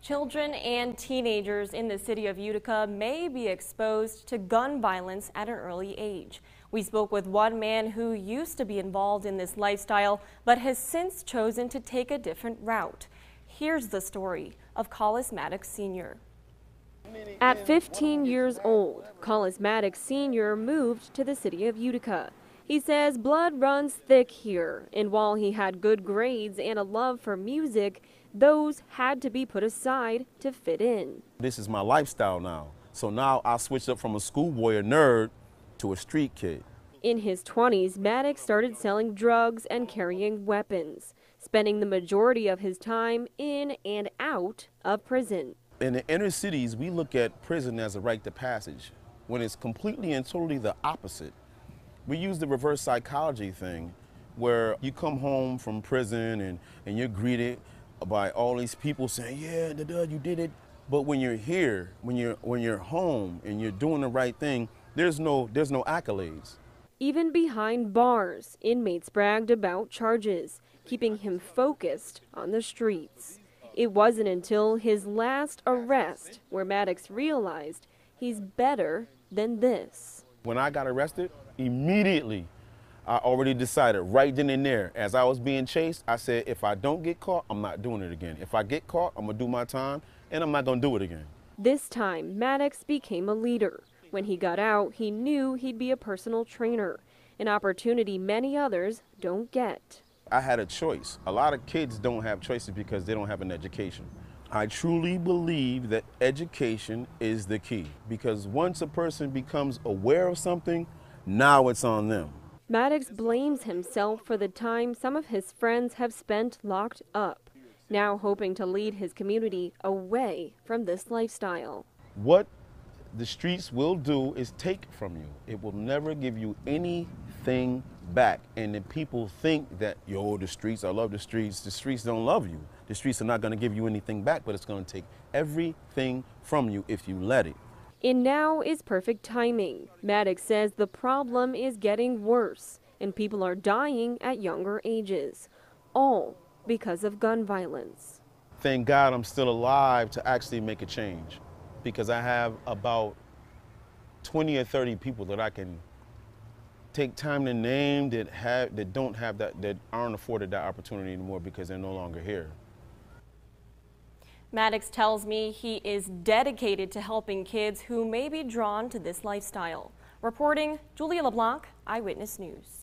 Children and teenagers in the city of Utica may be exposed to gun violence at an early age. We spoke with one man who used to be involved in this lifestyle, but has since chosen to take a different route. Here's the story of Collis Maddox Sr. At 15 years old, Collis Maddox Sr. moved to the city of Utica. He says blood runs thick here, and while he had good grades and a love for music, those had to be put aside to fit in. This is my lifestyle now. So now I switched up from a schoolboy, a nerd, to a street kid. In his 20s, Maddox started selling drugs and carrying weapons, spending the majority of his time in and out of prison. In the inner cities, we look at prison as a rite of passage, when it's completely and totally the opposite. We use the reverse psychology thing, where you come home from prison and you're greeted by all these people saying, yeah, you did it. But when you're here, when you're home and you're doing the right thing, there's no accolades. Even behind bars, inmates bragged about charges, keeping him focused on the streets. It wasn't until his last arrest where Maddox realized he's better than this. When I got arrested, immediately, I already decided right then and there, as I was being chased, I said, if I don't get caught, I'm not doing it again. If I get caught, I'm gonna do my time, and I'm not gonna do it again. This time, Maddox became a leader. When he got out, he knew he'd be a personal trainer, an opportunity many others don't get. I had a choice. A lot of kids don't have choices because they don't have an education. I truly believe that education is the key, because once a person becomes aware of something, now it's on them. Maddox blames himself for the time some of his friends have spent locked up, now hoping to lead his community away from this lifestyle. What the streets will do is take from you. It will never give you anything back. And if people think that, yo, the streets, I love the streets don't love you. The streets are not going to give you anything back, but it's going to take everything from you if you let it. And now is perfect timing. Maddox says the problem is getting worse and people are dying at younger ages, all because of gun violence. Thank God I'm still alive to actually make a change, because I have about 20 or 30 people that I can take time to name that aren't afforded that opportunity anymore because they're no longer here. Maddox tells me he is dedicated to helping kids who may be drawn to this lifestyle. Reporting, Julia LeBlanc, Eyewitness News.